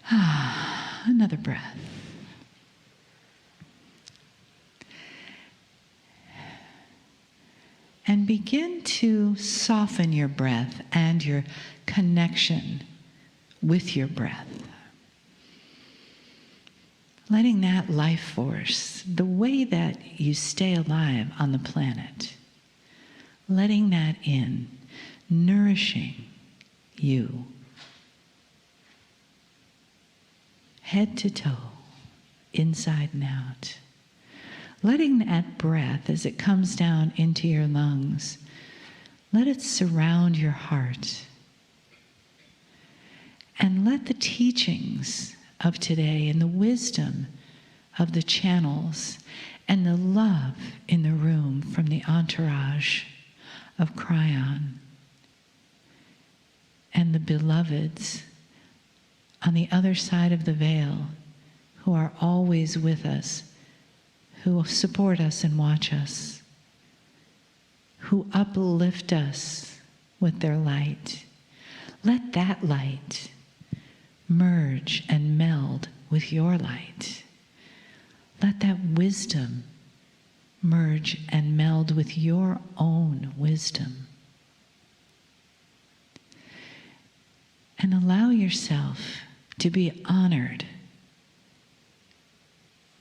Another breath. And begin to soften your breath and your connection with your breath. Letting that life force, the way that you stay alive on the planet, letting that in, nourishing you, head to toe, inside and out. Letting that breath, as it comes down into your lungs, let it surround your heart. And let the teachings of today and the wisdom of the channels and the love in the room from the entourage of Kryon and the beloveds on the other side of the veil who are always with us, who support us and watch us, who uplift us with their light. Let that light merge and meld with your light. Let that wisdom merge and meld with your own wisdom. And allow yourself to be honored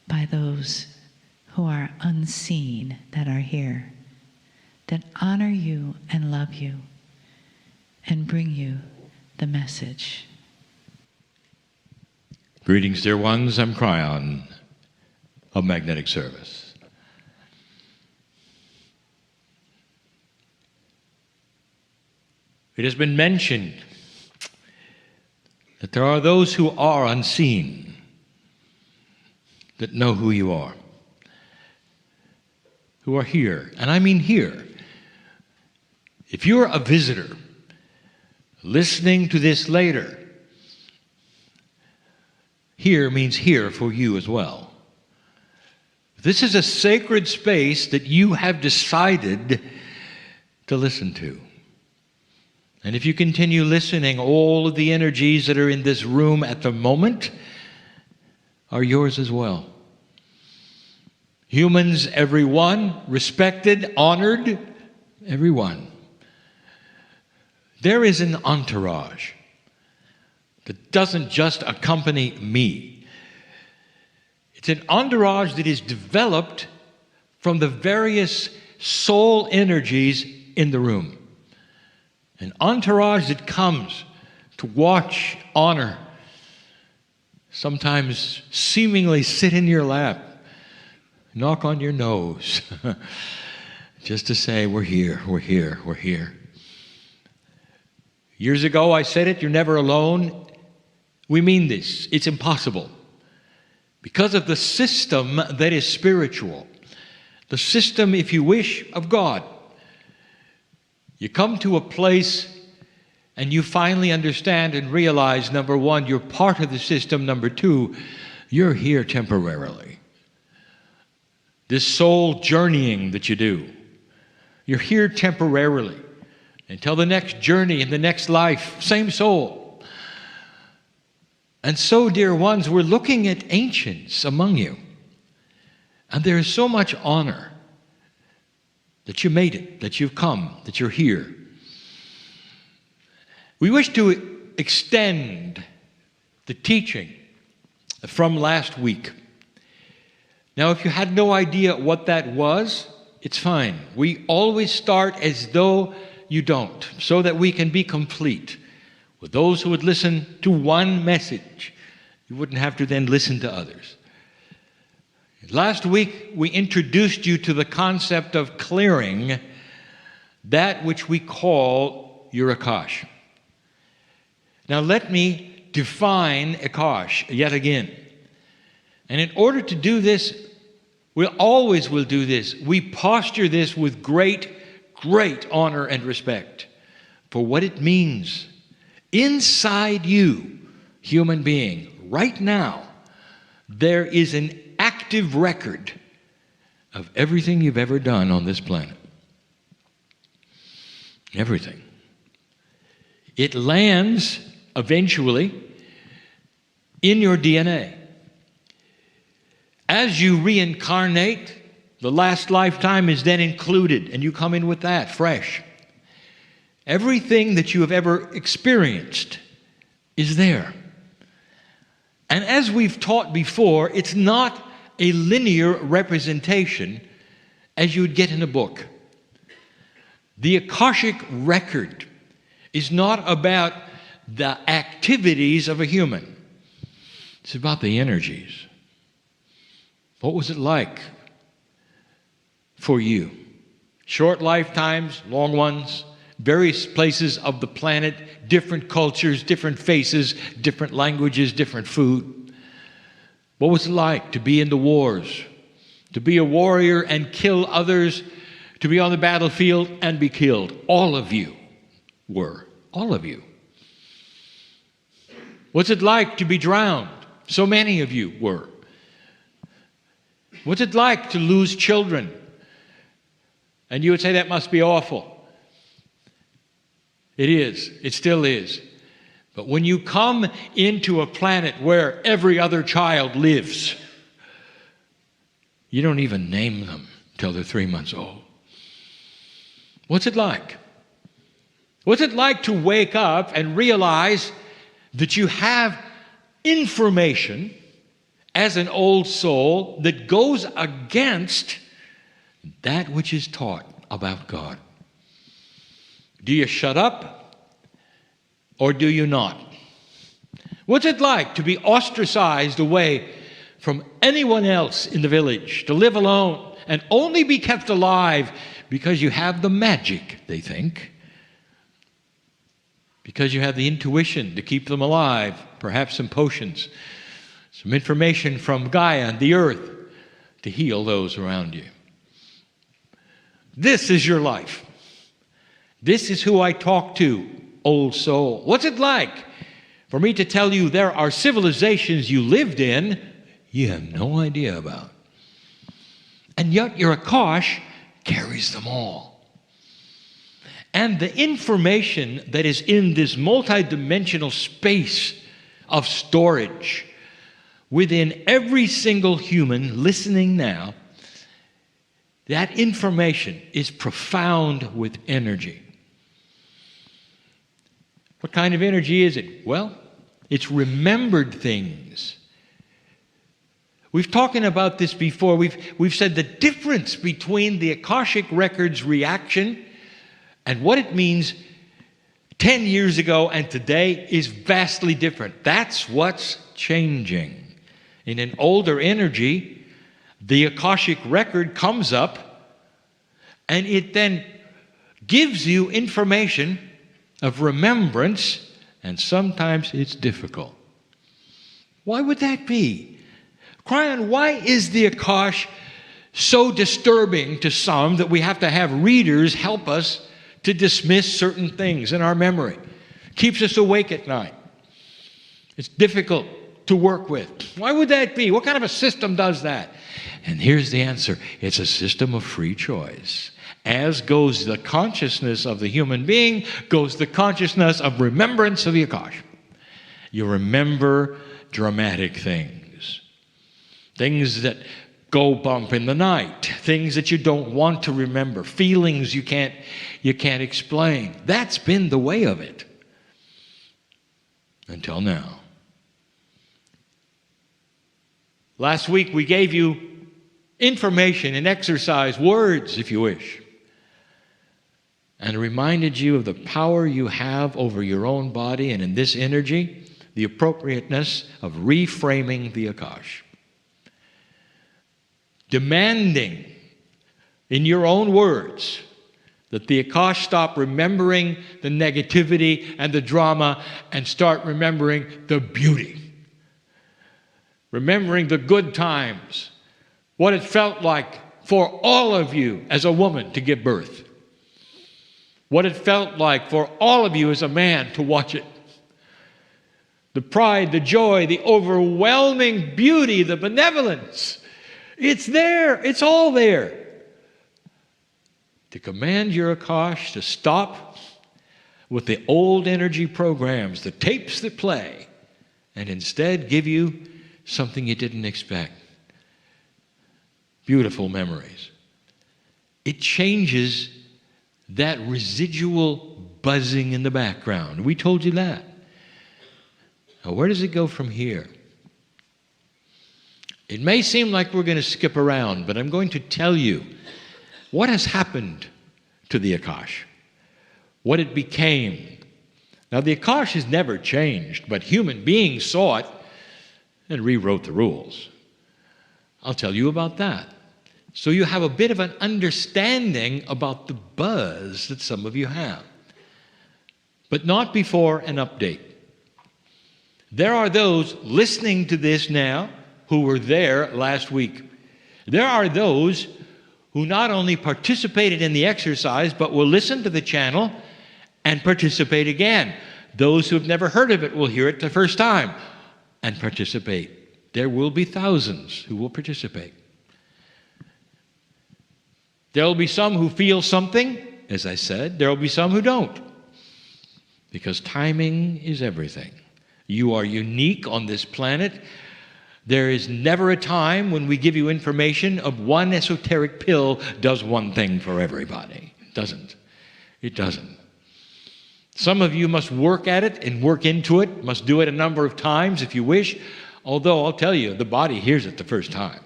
by those who are unseen that are here, that honor you and love you and bring you the message. Greetings, dear ones. I'm Kryon of Magnetic Service. It has been mentioned that there are those who are unseen that know who you are, who are here. And I mean here. If you're a visitor listening to this later, here means here for you as well. This is a sacred space that you have decided to listen to. And if you continue listening, all of the energies that are in this room at the moment are yours as well. Humans, everyone, respected, honored, everyone. There is an entourage that doesn't just accompany me. It's an entourage that is developed from the various soul energies in the room. An entourage that comes to watch, honor, sometimes seemingly sit in your lap, knock on your nose, just to say, we're here, we're here, we're here. Years ago I said it, you're never alone. We mean this. It's impossible. Because of the system that is spiritual, the system, if you wish, of God. You come to a place and you finally understand and realize, number one, you're part of the system. Number two, you're here temporarily. This soul journeying that you do, you're here temporarily until the next journey in the next life, same soul. And so, dear ones, we're looking at ancients among you. And there is so much honor that you made it, that you've come, that you're here. We wish to extend the teaching from last week. Now, if you had no idea what that was, it's fine. We always start as though you don't, so that we can be complete. With those who would listen to one message, you wouldn't have to then listen to others. Last week, we introduced you to the concept of clearing that which we call your Akash. Now, let me define Akash yet again. And in order to do this, we always will do this. We posture this with great, great honor and respect for what it means. Inside you, human being, right now, there is an active record of everything you've ever done on this planet. Everything. It lands eventually in your DNA. As you reincarnate, the last lifetime is then included, and you come in with that, fresh. Everything that you have ever experienced is there. And as we've taught before, it's not a linear representation as you would get in a book. The Akashic record is not about the activities of a human. It's about the energies. What was it like for you? Short lifetimes, long ones, various places of the planet, different cultures, different faces, different languages, different food. What was it like to be in the wars, to be a warrior and kill others, to be on the battlefield and be killed? All of you were. All of you. What's it like to be drowned? So many of you were. What's it like to lose children? And you would say that must be awful. It is. It still is. But when you come into a planet where every other child lives, you don't even name them till they're 3 months old. What's it like? What's it like to wake up and realize that you have information as an old soul that goes against that which is taught about God? Do you shut up or do you not? What's it like to be ostracized away from anyone else in the village, to live alone and only be kept alive because you have the magic, they think, because you have the intuition to keep them alive, perhaps some potions, some information from Gaia and the earth to heal those around you? This is your life. This is who I talk to, old soul. What's it like for me to tell you there are civilizations you lived in you have no idea about? And yet your Akash carries them all. And the information that is in this multidimensional space of storage within every single human listening now, that information is profound with energy. What kind of energy is it? Well, it's remembered things. We've talking about this before. We've said the difference between the Akashic Records reaction and what it means 10 years ago and today is vastly different. That's what's changing. In an older energy, the Akashic Record comes up and it then gives you information of remembrance, and sometimes it's difficult. Why would that be? Kryon, why is the Akash so disturbing to some that we have to have readers help us to dismiss certain things in our memory? Keeps us awake at night. It's difficult to work with. Why would that be? What kind of a system does that? And here's the answer. It's a system of free choice. As goes the consciousness of the human being, goes the consciousness of remembrance of the Akash. You remember dramatic things. Things that go bump in the night. Things that you don't want to remember. Feelings you can't explain. That's been the way of it. Until now. Last week we gave you information and exercise, words if you wish, and reminded you of the power you have over your own body, and in this energy, the appropriateness of reframing the Akash. Demanding in your own words that the Akash stop remembering the negativity and the drama and start remembering the beauty. Remembering the good times, what it felt like for all of you as a woman to give birth. What it felt like for all of you as a man to watch it. The pride, the joy, the overwhelming beauty, the benevolence. It's there. It's all there. To command your Akash to stop with the old energy programs, the tapes that play, and instead give you something you didn't expect. Beautiful memories. It changes that residual buzzing in the background. We told you that. Now, where does it go from here? It may seem like we're going to skip around, but I'm going to tell you what has happened to the Akash, what it became. Now, the Akash has never changed, but human beings saw it and rewrote the rules. I'll tell you about that. So you have a bit of an understanding about the buzz that some of you have. But not before an update. There are those listening to this now who were there last week. There are those who not only participated in the exercise, but will listen to the channel and participate again. Those who have never heard of it will hear it the first time and participate. There will be thousands who will participate. There will be some who feel something, as I said. There will be some who don't. Because timing is everything. You are unique on this planet. There is never a time when we give you information of one esoteric pill does one thing for everybody. It doesn't. It doesn't. Some of you must work at it and work into it, must do it a number of times if you wish. Although, I'll tell you, the body hears it the first time.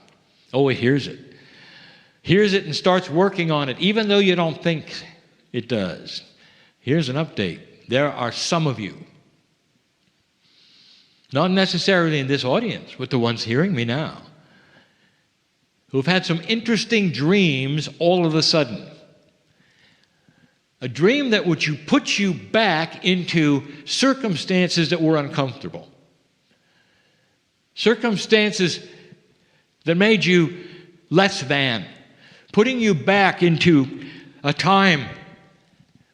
Oh, it hears it. Hears it and starts working on it, even though you don't think it does. Here's an update. There are some of you, not necessarily in this audience, but the ones hearing me now, who've had some interesting dreams all of a sudden. A dream that would put you back into circumstances that were uncomfortable. Circumstances that made you less than. Putting you back into a time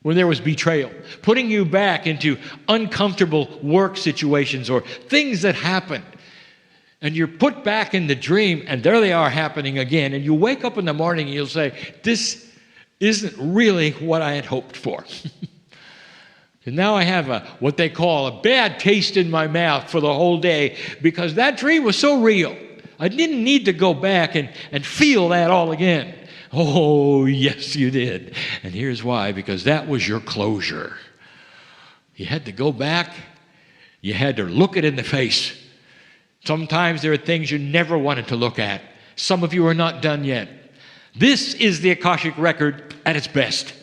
when there was betrayal. Putting you back into uncomfortable work situations or things that happened. And you're put back in the dream, and there they are happening again. And you wake up in the morning and you'll say, this isn't really what I had hoped for. And now I have what they call a bad taste in my mouth for the whole day because that dream was so real. I didn't need to go back and feel that all again. Oh, yes, you did. And here's why, because that was your closure. You had to go back. You had to look it in the face. Sometimes there are things you never wanted to look at. Some of you are not done yet. This is the Akashic record at its best.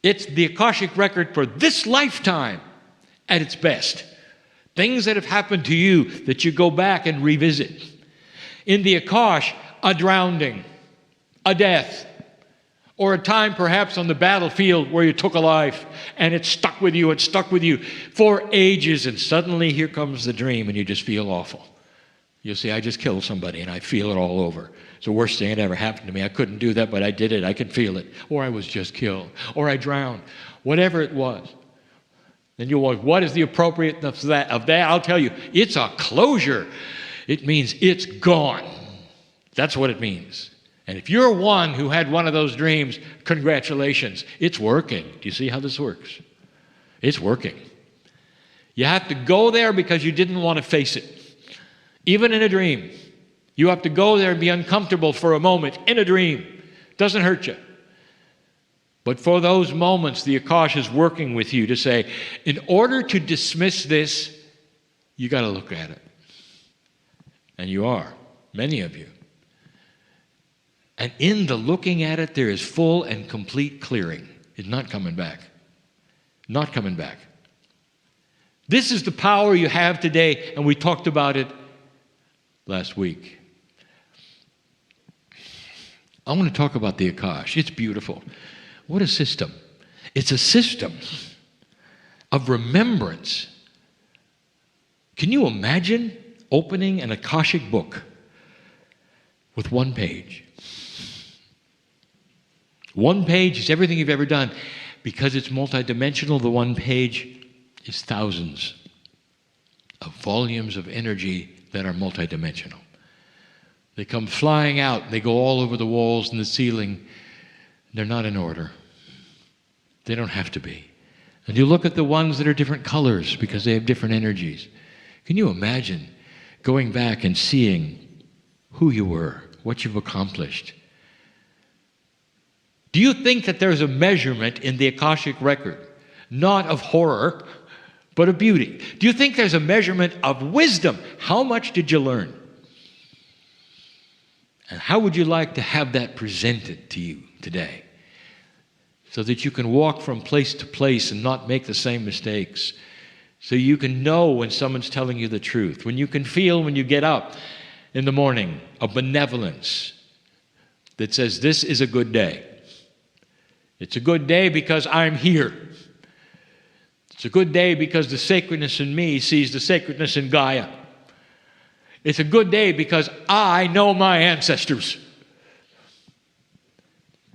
It's the Akashic record for this lifetime at its best. Things that have happened to you that you go back and revisit. In the Akash, a drowning, a death, or a time perhaps on the battlefield where you took a life and it stuck with you for ages, and suddenly here comes the dream and you just feel awful. You'll say, I just killed somebody and I feel it all over. It's the worst thing that ever happened to me. I couldn't do that, but I did it. I can feel it. Or I was just killed. Or I drowned. Whatever it was. Then you'll wonder, what is the appropriateness of that? I'll tell you, it's a closure. It means it's gone. That's what it means. And if you're one who had one of those dreams, congratulations. It's working. Do you see how this works? It's working. You have to go there because you didn't want to face it. Even in a dream. You have to go there and be uncomfortable for a moment in a dream. Doesn't hurt you. But for those moments, the Akash is working with you to say, in order to dismiss this, you got to look at it. And you are, many of you. And in the looking at it, there is full and complete clearing. It's not coming back. Not coming back. This is the power you have today, and we talked about it last week. I want to talk about the Akash. It's beautiful. What a system. It's a system of remembrance. Can you imagine opening an Akashic book with one page? One page is everything you've ever done. Because it's multidimensional, the one page is thousands of volumes of energy that are multidimensional. They come flying out. They go all over the walls and the ceiling. They're not in order. They don't have to be. And you look at the ones that are different colors because they have different energies. Can you imagine going back and seeing who you were, what you've accomplished? Do you think that there's a measurement in the Akashic record, not of horror, but of beauty? Do you think there's a measurement of wisdom? How much did you learn? And how would you like to have that presented to you today, so that you can walk from place to place and not make the same mistakes, so you can know when someone's telling you the truth, when you can feel when you get up in the morning a benevolence that says, this is a good day. It's a good day because I'm here. It's a good day because the sacredness in me sees the sacredness in Gaia. It's a good day because I know my ancestors.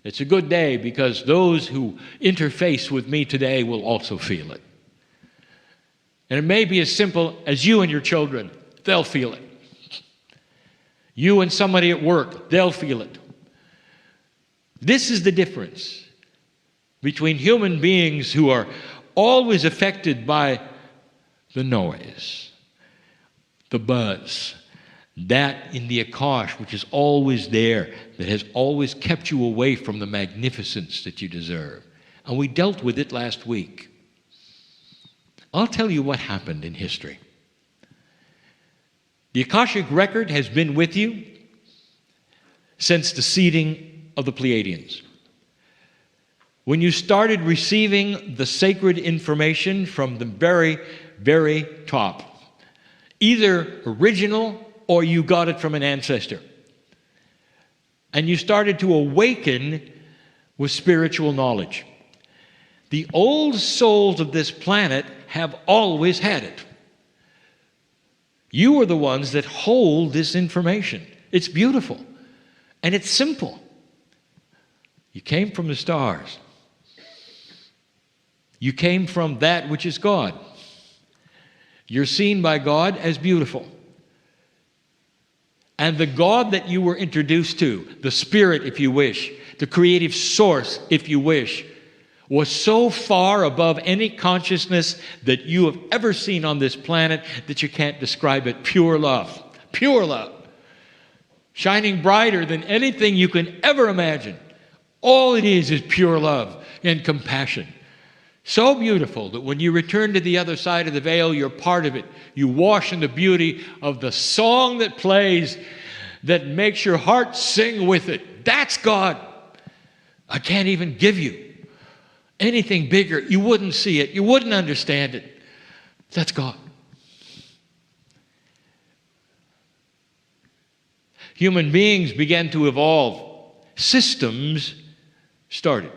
It's a good day because those who interface with me today will also feel it. And it may be as simple as you and your children, they'll feel it. You and somebody at work, they'll feel it. This is the difference between human beings who are always affected by the noise, the buzz, that in the Akash, which is always there, that has always kept you away from the magnificence that you deserve. And we dealt with it last week. I'll tell you what happened in history. The Akashic record has been with you since the seeding of the Pleiadians. When you started receiving the sacred information from the very, very top, either original or you got it from an ancestor, and you started to awaken with spiritual knowledge. The old souls of this planet have always had it. You are the ones that hold this information. It's beautiful, and it's simple. You came from the stars. You came from that which is God. You're seen by God as beautiful. And the God that you were introduced to, the Spirit, if you wish, the creative source, if you wish, was so far above any consciousness that you have ever seen on this planet that you can't describe it. Pure love. Pure love. Shining brighter than anything you can ever imagine. All it is pure love and compassion. So beautiful that when you return to the other side of the veil, you're part of it. You wash in the beauty of the song that plays that makes your heart sing with it. That's God. I can't even give you anything bigger. You wouldn't see it. You wouldn't understand it. That's God. Human beings began to evolve. Systems started.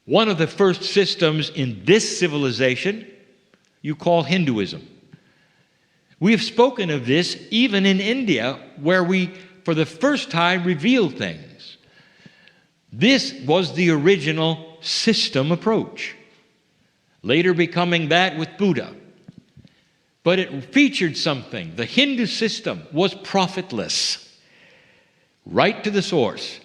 One of the first systems in this civilization you call Hinduism. We have spoken of this even in India, where we, for the first time, revealed things. This was the original system approach, later becoming that with Buddha. But it featured something. The Hindu system was profitless, right to the source.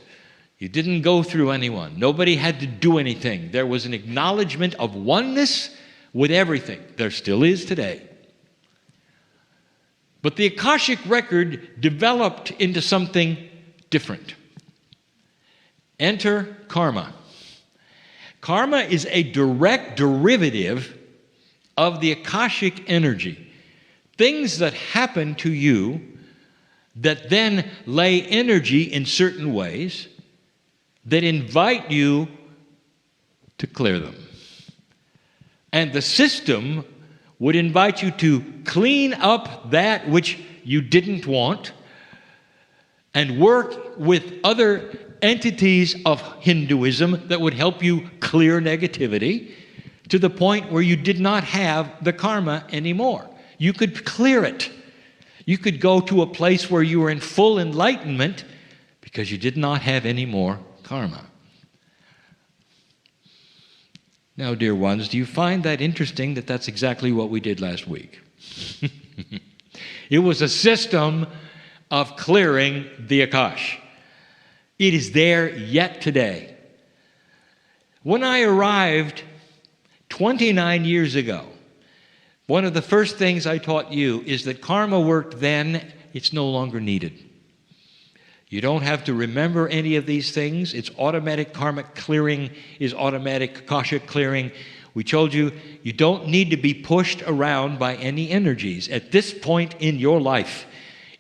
You didn't go through anyone. Nobody had to do anything. There was an acknowledgement of oneness with everything. There still is today. But the Akashic record developed into something different. Enter karma. Karma is a direct derivative of the Akashic energy. Things that happen to you that then lay energy in certain ways that invite you to clear them. And the system would invite you to clean up that which you didn't want and work with other entities of Hinduism that would help you clear negativity to the point where you did not have the karma anymore. You could clear it. You could go to a place where you were in full enlightenment because you did not have any more karma. Now, dear ones, do you find that interesting that that's exactly what we did last week? It was a system of clearing the Akash. It is there yet today. When I arrived 29 years ago, One of the first things I taught you is that karma worked then, it's no longer needed. You don't have to remember any of these things. It's automatic. Karmic clearing is automatic. Akashic clearing. We told you, you don't need to be pushed around by any energies. At this point in your life,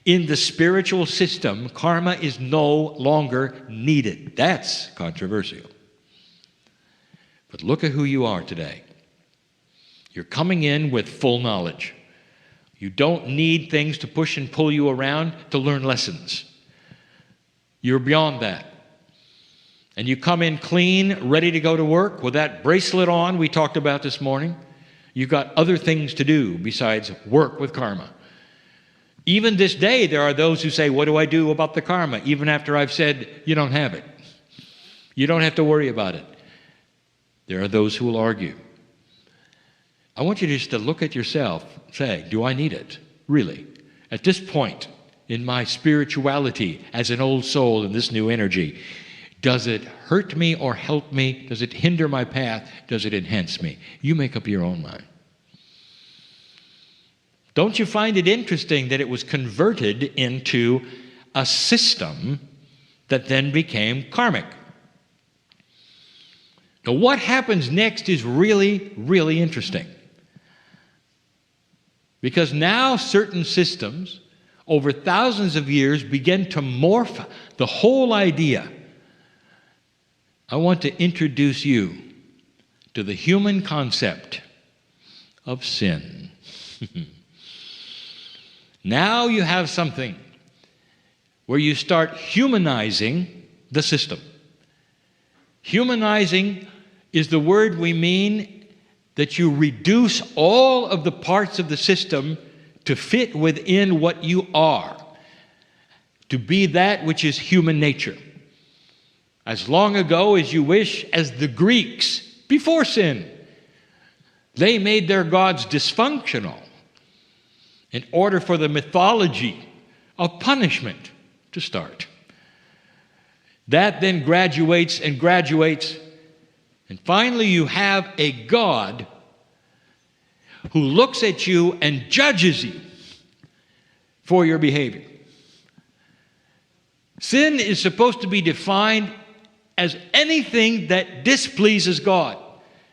in the spiritual system, karma is no longer needed. That's controversial. But look at who you are today. You're coming in with full knowledge. You don't need things to push and pull you around to learn lessons. You're beyond that. And you come in clean, ready to go to work with that bracelet on we talked about this morning. You've got other things to do besides work with karma. Even this day, there are those who say, what do I do about the karma? Even after I've said, you don't have it. You don't have to worry about it. There are those who will argue. I want you just to look at yourself, say, do I need it? Really? At this point in my spirituality as an old soul in this new energy, does it hurt me or help me? Does it hinder my path? Does it enhance me? You make up your own mind. Don't you find it interesting that it was converted into a system that then became karmic? Now, what happens next is really, really interesting. Because now certain systems, over thousands of years, begin to morph the whole idea. I want to introduce you to the human concept of sin. Now you have something where you start humanizing the system. Humanizing is the word we mean that you reduce all of the parts of the system to fit within what you are, to be that which is human nature. As long ago as you wish, as the Greeks, before sin, they made their gods dysfunctional in order for the mythology of punishment to start. That then graduates and graduates, and finally you have a God who looks at you and judges you for your behavior. Sin is supposed to be defined as anything that displeases God.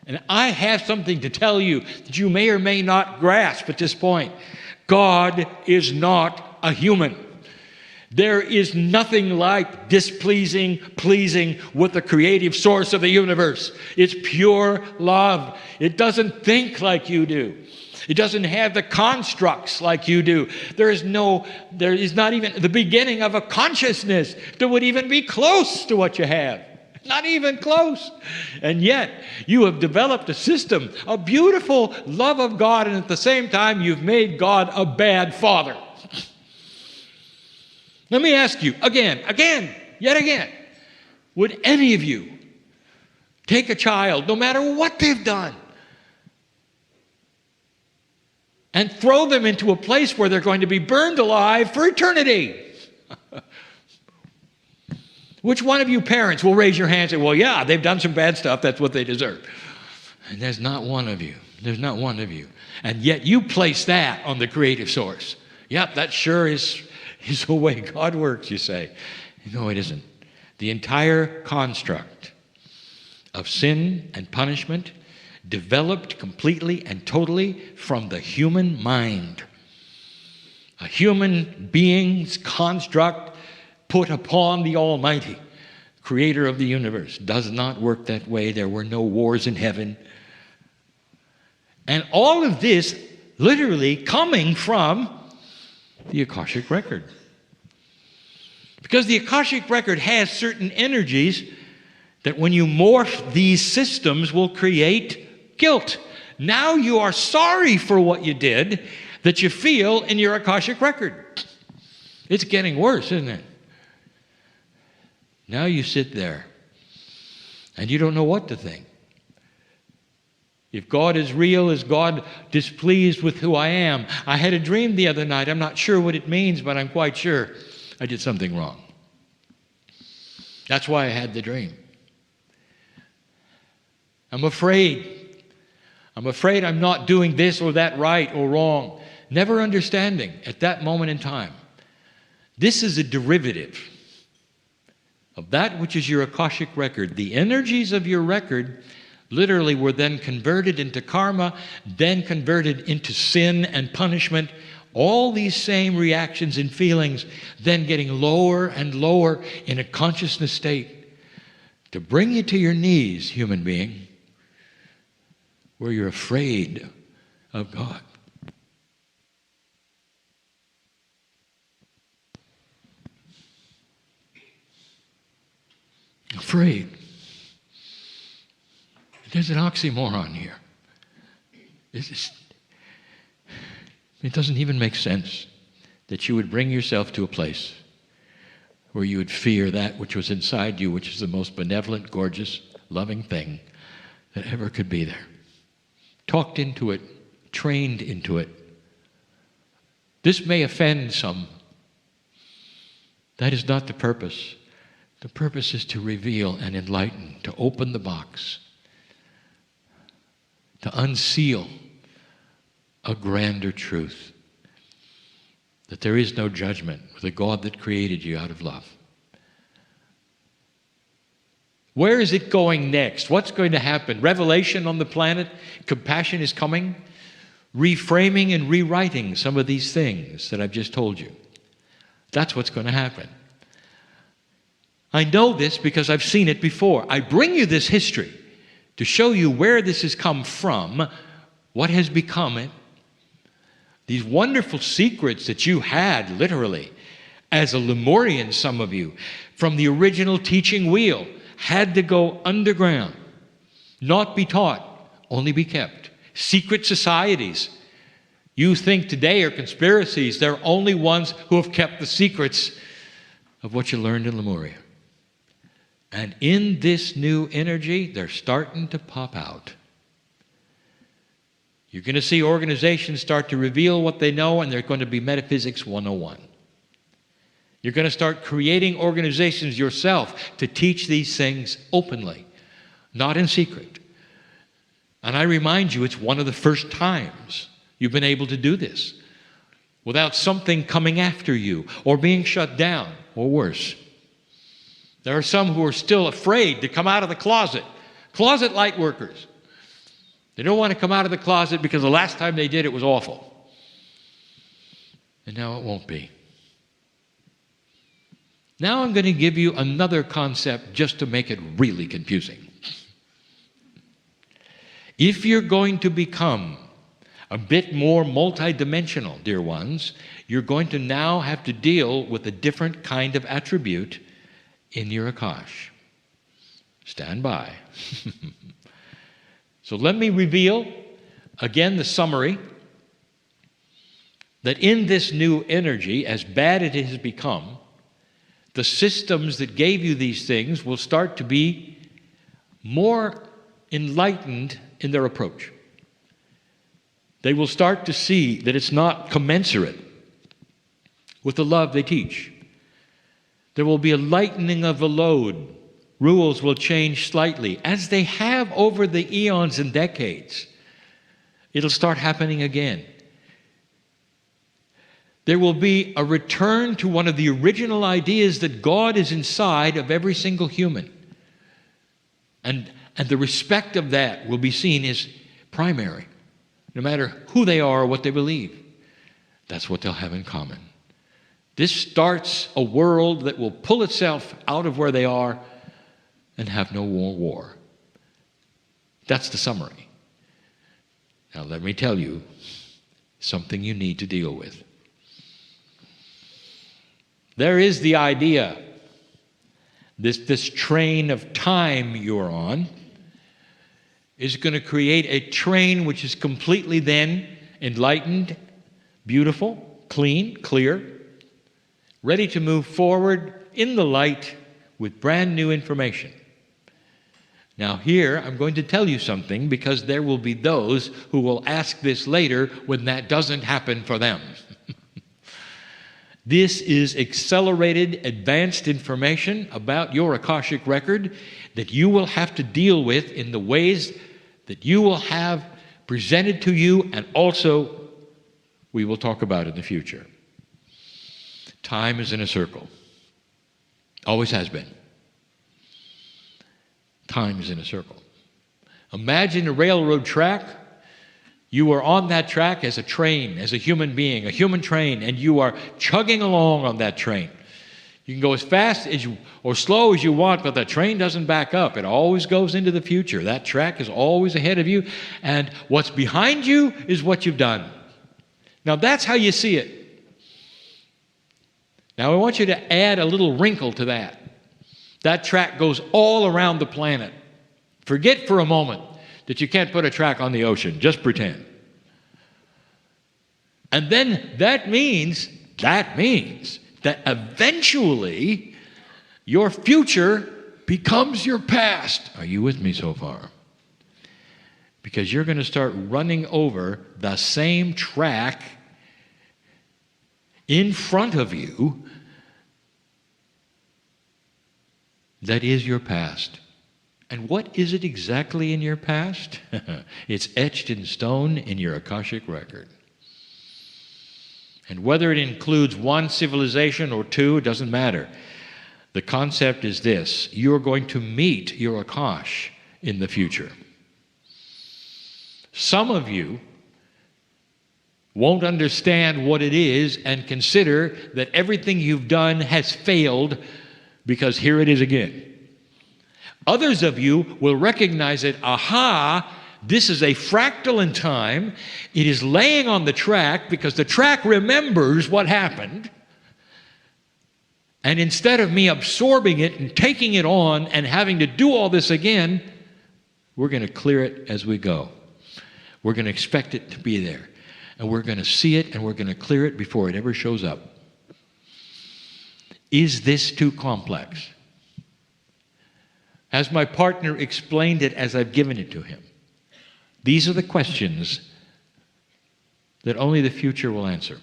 And I have something to tell you that you may or may not grasp at this point. God is not a human. There is nothing like displeasing, pleasing with the creative source of the universe. It's pure love. It doesn't think like you do. It doesn't have the constructs like you do. There is not even the beginning of a consciousness that would even be close to what you have. Not even close. And yet, you have developed a system, a beautiful love of God, and at the same time, you've made God a bad father. Let me ask you yet again, would any of you take a child, no matter what they've done, and throw them into a place where they're going to be burned alive for eternity? Which one of you parents will raise your hand and say, well, yeah, they've done some bad stuff, that's what they deserve? And there's not one of you. There's not one of you. And yet you place that on the creative source. Yep, that sure is the way God works, you say. No, it isn't. The entire construct of sin and punishment developed completely and totally from the human mind. A human being's construct put upon the Almighty, creator of the universe. Does not work that way. There were no wars in heaven. And all of this literally coming from the Akashic record. Because the Akashic record has certain energies that when you morph these systems will create guilt. Now you are sorry for what you did that you feel in your Akashic record. It's getting worse, isn't it? Now you sit there and you don't know what to think. If God is real, is God displeased with who I am? I had a dream the other night. I'm not sure what it means, but I'm quite sure I did something wrong. That's why I had the dream. I'm afraid. I'm afraid I'm not doing this or that right or wrong. Never understanding at that moment in time. This is a derivative of that which is your Akashic record. The energies of your record literally were then converted into karma, then converted into sin and punishment. All these same reactions and feelings then getting lower and lower in a consciousness state to bring you to your knees, human being, where you're afraid of God. Afraid. There's an oxymoron here. It doesn't even make sense that you would bring yourself to a place where you would fear that which was inside you, which is the most benevolent, gorgeous, loving thing that ever could be there. Talked into it, trained into it. This may offend some. That is not the purpose. The purpose is to reveal and enlighten, to open the box, to unseal a grander truth, that there is no judgment with a God that created you out of love. Where is it going next? What's going to happen? Revelation on the planet? Compassion is coming? Reframing and rewriting some of these things that I've just told you. That's what's going to happen. I know this because I've seen it before. I bring you this history to show you where this has come from, what has become it. These wonderful secrets that you had, literally, as a Lemurian, some of you, from the original teaching wheel, had to go underground, not be taught, only be kept. Secret societies you think today are conspiracies. They're only ones who have kept the secrets of what you learned in Lemuria. And in this new energy, they're starting to pop out. You're going to see organizations start to reveal what they know, and they're going to be Metaphysics 101. You're going to start creating organizations yourself to teach these things openly, not in secret. And I remind you, it's one of the first times you've been able to do this without something coming after you or being shut down or worse. There are some who are still afraid to come out of the closet. Closet light workers. They don't want to come out of the closet because the last time they did it was awful. And now it won't be. Now I'm going to give you another concept just to make it really confusing. If you're going to become a bit more multidimensional, dear ones, you're going to now have to deal with a different kind of attribute in your Akash. Stand by. So let me reveal again the summary that in this new energy, as bad as it has become, the systems that gave you these things will start to be more enlightened in their approach. They will start to see that it's not commensurate with the love they teach. There will be a lightening of the load. Rules will change slightly, as they have over the eons and decades. It'll start happening again. There will be a return to one of the original ideas that God is inside of every single human. And the respect of that will be seen as primary, no matter who they are or what they believe. That's what they'll have in common. This starts a world that will pull itself out of where they are and have no more war. That's the summary. Now let me tell you something you need to deal with. There is the idea, this train of time you're on is going to create a train which is completely then enlightened, beautiful, clean, clear, ready to move forward in the light with brand new information. Now here, I'm going to tell you something because there will be those who will ask this later when that doesn't happen for them. This is accelerated, advanced information about your Akashic record that you will have to deal with in the ways that you will have presented to you, and also we will talk about in the future. Time is in a circle. Always has been. Time is in a circle. Imagine a railroad track. You are on that track as a train, as a human being, a human train, and you are chugging along on that train. You can go as fast as you or slow as you want, but the train doesn't back up. It always goes into the future. That track is always ahead of you, and what's behind you is what you've done. Now that's how you see it. Now I want you to add a little wrinkle to that. That track goes all around the planet. Forget for a moment that you can't put a track on the ocean. Just pretend. And then that means that eventually your future becomes your past. Are you with me so far? Because you're going to start running over the same track in front of you that is your past. And what is it exactly in your past? It's etched in stone in your Akashic record. And whether it includes one civilization or two, it doesn't matter. The concept is this: you're going to meet your Akash in the future. Some of you won't understand what it is and consider that everything you've done has failed because here it is again. Others of you will recognize it. Aha, this is a fractal in time. It is laying on the track because the track remembers what happened. And instead of me absorbing it and taking it on and having to do all this again, we're going to clear it as we go. We're going to expect it to be there. And we're going to see it and we're going to clear it before it ever shows up. Is this too complex? As my partner explained it as I've given it to him, these are the questions that only the future will answer.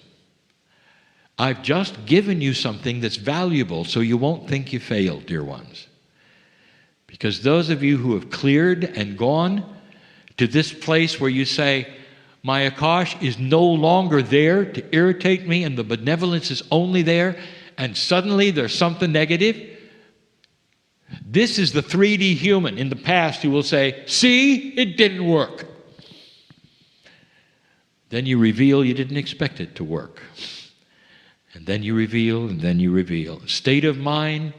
I've just given you something that's valuable so you won't think you failed, dear ones. Because those of you who have cleared and gone to this place where you say, my Akash is no longer there to irritate me and the benevolence is only there, and suddenly there's something negative. This is the 3D human in the past who will say, see, it didn't work. Then you reveal you didn't expect it to work. And then you reveal, and then you reveal. State of mind,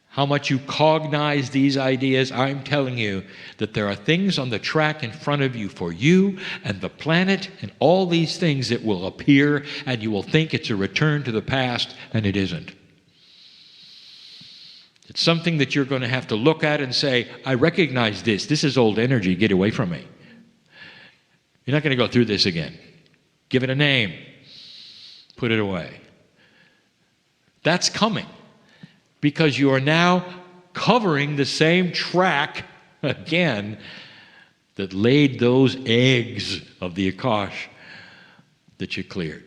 how much you cognize these ideas. I'm telling you that there are things on the track in front of you for you and the planet and all these things that will appear, and you will think it's a return to the past, and it isn't. It's something that you're going to have to look at and say, I recognize this. This is old energy. Get away from me. You're not going to go through this again. Give it a name. Put it away. That's coming because you are now covering the same track again that laid those eggs of the Akash that you cleared.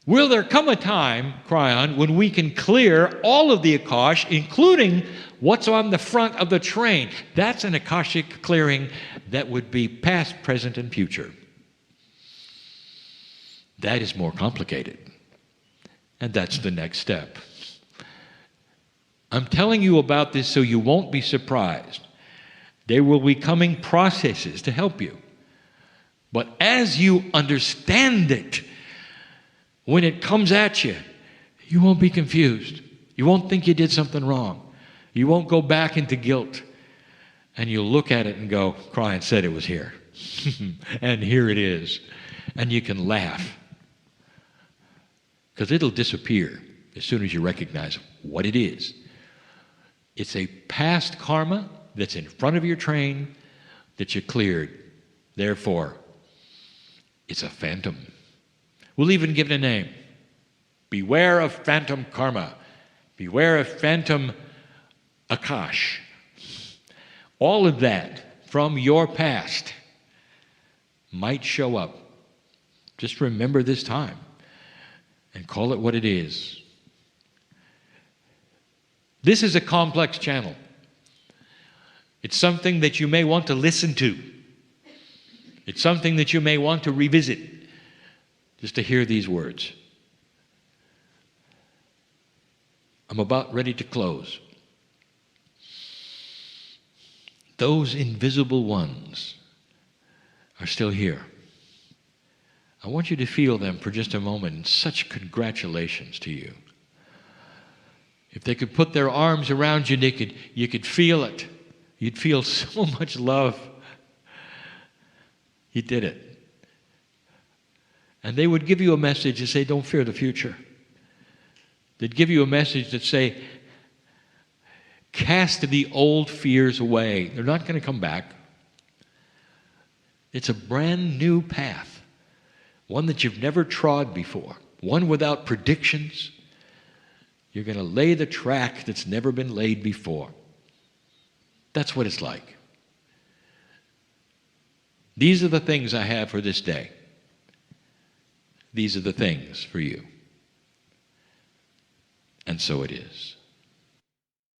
Will there come a time, Kryon, when we can clear all of the Akash, including what's on the front of the train? That's an Akashic clearing that would be past, present, and future. That is more complicated. And that's the next step. I'm telling you about this so you won't be surprised. There will be coming processes to help you. But as you understand it, when it comes at you, you won't be confused. You won't think you did something wrong. You won't go back into guilt. And you'll look at it and go, Kryon said it was here. And here it is. And you can laugh. Because it'll disappear as soon as you recognize what it is. It's a past karma that's in front of your train that you cleared. Therefore, it's a phantom. We'll even give it a name. Beware of phantom karma. Beware of phantom Akash. All of that from your past might show up. Just remember this time and call it what it is. This is a complex channel. It's something that you may want to listen to. It's something that you may want to revisit just to hear these words. I'm about ready to close. Those invisible ones are still here. I want you to feel them for just a moment, and such congratulations to you. If they could put their arms around you, you could feel it. You'd feel so much love. You did it. And they would give you a message that say, don't fear the future. They'd give you a message that say, cast the old fears away. They're not going to come back. It's a brand new path, one that you've never trod before, one without predictions. You're going to lay the track that's never been laid before. That's what it's like. These are the things I have for this day. These are the things for you. And so it is.